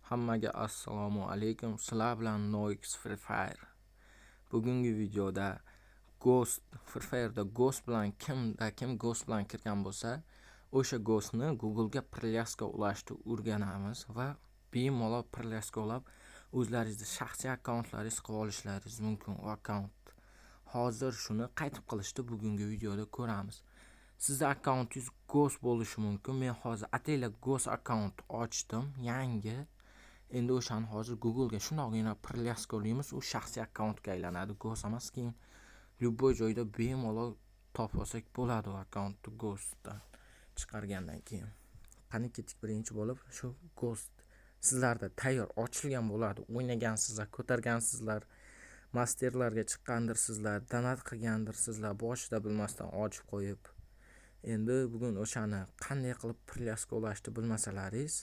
Hammaga assalomu alaykum. Sizlar bilan Noix Free Fire. Bugungi videoda Free Fire'da Ghost bilan kim Ghost bilan kirgan bo'lsa, o'sha Ghostni Google'ga privyaska ulashni o'rganamiz va bemalol privyaska ulab o'zlaringizni shaxsiy akkauntlaringiz qilib olishlaringiz mumkin. U akkaunt hozir shuni qaytib qilishni bugungi videoda ko'ramiz. Sizning akkauntingiz Ghost bo'lishi mumkin. Men hozir atayla Ghost akkaunt ochdim, yangi. Endi o'shani hozir Google'ga shundoqqina privyaska ulaymiz, u shaxsiy akkauntga aylanadi. Ghost emas, keyin любой joyda bemalol topib olsak bo'ladi u akkauntni Ghostdan chiqargandan keyin. Qani ketik birinchi bo'lib shu Ghost sizlarda tayyor ochilgan bo'ladi. O'ynagansizlar, ko'targansizlar, masterlarga chiqqandirsizlar, donat qilgandirsizlar, boshida bilmasdan ochib qo'yib. Endi bugun o'shani qanday qilib privyaska ulashni bilmasalaringiz,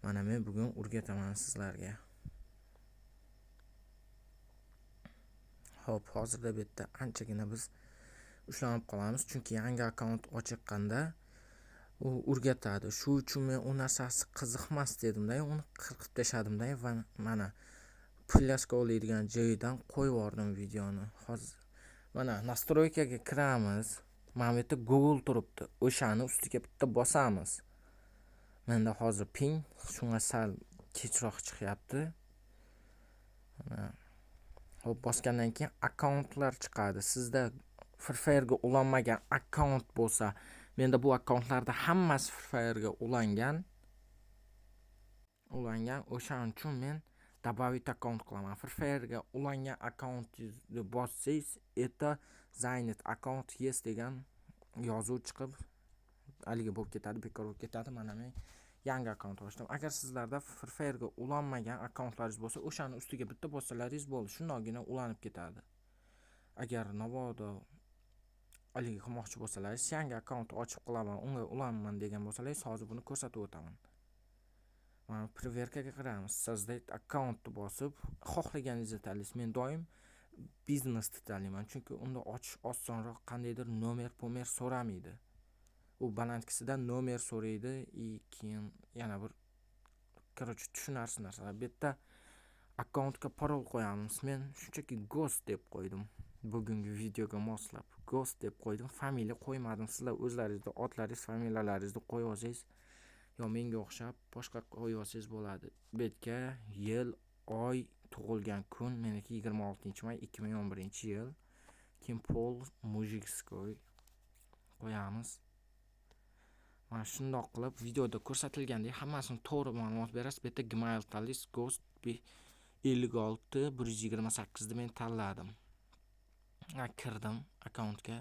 mana men bugun o'rgataman sizlarga. Hop, hozirda bu yerda anchagina biz ushlanib qolamiz, chunki yangi akkaunt ochiqqanda u o'rgatadi. Shu uchun men u narsasi qiziqmas dedimda, uni qirqib tashladim-da va mana privyaska olaydigan joyidan qo'yib yubordim videoni. Hozir mana nastroykaga kiramiz. Mana bu yerda Google turibdi. O'shani ustiga bitta bosamiz. Menda hozir ping shunga sal kechroq chiqyapti. Hop, bosgandan keyin akkauntlar chiqadi. Sizda Free Fire'ga ulanmagan akkaunt bo'lsa, menda bu akkauntlarda hammasi Free Fire'ga ulangan. O'shaning uchun men добавить akkaunt qilaman. Free Fire'ga ulangan akkauntingizni bossangiz, это занят akkaunt yes degan yozuv chiqib haligi bo'lib ketadi, bekor bo'lib ketadi. Mana men yangi akkaunt ochdim. Agar sizlarda Free Fire'ga ulanmagan akkauntlaringiz bo'lsa, o'shani ustiga bitta bossalaringiz bo'ldi, shundoqqina ulanib ketadi. Agar navodo haligi qilmoqchi bo'lsalaringiz, yangi akkaunt ochib qilaman, unga ulanman degan bo'lsalaringiz, hozir buni ko'rsatib o'taman. Mana proverkaga kiramiz. Sozdать akkauntni bosib, xohlaganingizni tanlaysiz. Men doim biznesni tanlayman, chunki unda ochish osonroq, qandaydir nomer so'ramaydi. U balandkisidan nomer so'raydi, keyin yana bir tushunarsiz narsalar. Bu yerda akkauntga parol qo'yamiz. Men shunchaki Ghost deb qo'ydim. Bugungi videoga moslab Ghost deb qo'ydim. Familiya qo'ymadim. Sizlar o'zlaringizni otlaringiz, familiyalaringizni qo'yib olsangiz, yo menga o'xshab boshqa qo'yib olsangiz bo'ladi. Bu yerga yil, oy, tug'ilgan kun, meniki 26-may 2011-yil. Keyin pol mujikskoy qo'yamiz. Mana shundoq qilib videoda ko'rsatilgandek hammasini to'g'ri ma'lumot berasiz. Bu yerda Gmail tanlaysiz. Ghost 56 128 ni men tanladim. Kirdim akkauntga.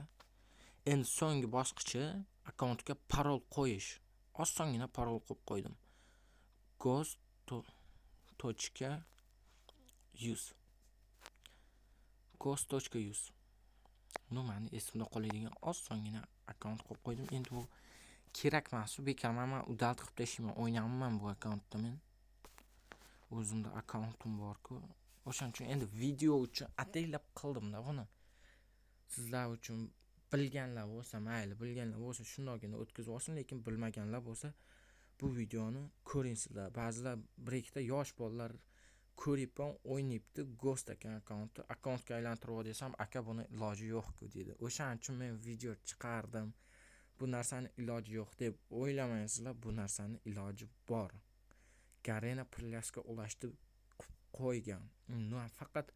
Endi so'nggi bosqichi akkauntga parol qo'yish. Osongina parol qo'yib qo'ydim. ghost.use. ghost.use. Mani esimda qoladigan osongina akkaunt qo'yib qo'ydim. Endi bu kerak emas, bekor. Men udalt qilib tashlayman, o'ynayman bu akkauntda men. O'zimda akkauntim bor-ku. O'shaning uchun endi video uchun ataylab qildim-da buni. Sizlar uchun bilganlar bo'lsa, mayli, bilganlar bo'lsa shundoqqina o'tkazib olsin, lekin bilmaganlar bo'lsa bu videoni ko'ringsizlar. Ba'zilar bir-ikkita yosh bolalar ko'rib o'ynayapti, Ghost ekan akkauntga aylantirib desam, aka buni iloji yo'q-ku dedi. O'shaning uchun men video chiqardim. Bu narsani iloji yo'q deb o'ylamaysizlar, bu narsani iloji bor. Garena privyaska ulashni qo'ygan. Faqat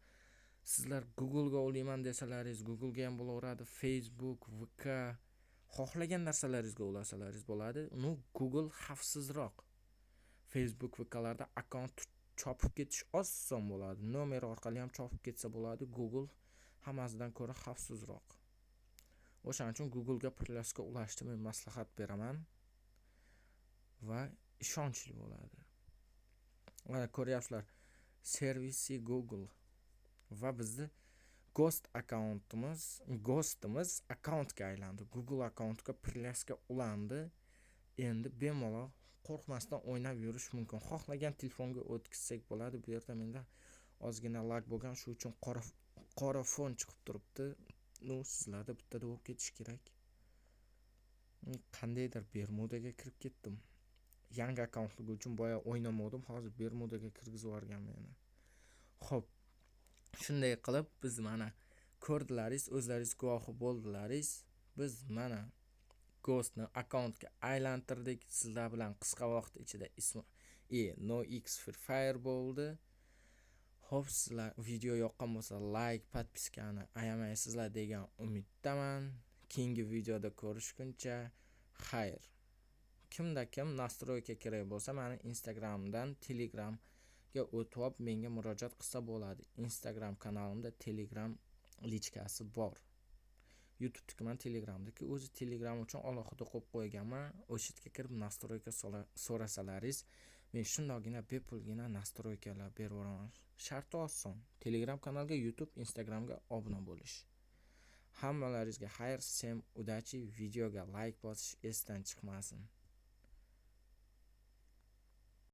sizlar Google'ga ulayman desalaringiz, Google'ga ham bo'laveradi, Facebook, VK, xohlagan narsalaringizga ulasalaringiz bo'ladi. Google xavfsizroq. Facebook, VKlarda akkaunt chopib ketish oson bo'ladi. Nomer orqali ham chopib ketsa bo'ladi. Google hammasidan ko'ra xavfsizroq. O'shaning uchun Google'ga privyaska ulashni men maslahat beraman va ishonchli bo'ladi. Mana ko'ryapsizlar, servisi Google va bizni Ghostimiz akkauntga aylandi. Google akkauntga privyaska ulandi. Endi bemalol qo'rqmasdan o'ynab yurish mumkin. Xohlagan telefonga o'tkazsak bo'ladi. Bu yerda menda ozgina lag bo'lgan, shu uchun qora fon chiqib turibdi. Sizlarda bittada bo'lib ketish kerak. Qandaydir Bermudaga kirib ketdim. yangi akkauntligi uchun boya o'ynamadim, hozir Bermudaga kirgizib yuborganman meni. Xo'p, shunday qilib biz mana ko'rdilaringiz, o'zlaringiz guvohi bo'ldilaringiz. Biz mana Ghostni akkauntga aylantirdik. Sizlar bilan qisqa vaqt ichida ismi NoX Free Fire bo'ldi. Xo'p, sizlar video yoqqan bo'lsa like, podpiskani ayamaysizlar degan umiddaman. Keyingi videoda ko'rishguncha xayr. Kimda kim nastroyka kerak bo'lsa, meni Instagramdan Telegramga o'tib menga murojaat qilsa bo'ladi. Instagram kanalimda Telegram lichkasi bor. YouTube'dagi men Telegramdagi o'zi Telegram uchun alohida qo'yib qo'yganman. O'sha yerga kirib nastroyka so'rasalaringiz, men shundagina bepulgina nastroykalar berib boraman. Sharti oson. Telegram kanalga, YouTube, Instagramga obuna bo'lish. Hammalaringizga xayr, sem udachi, videoga like bosish esdan chiqmasin.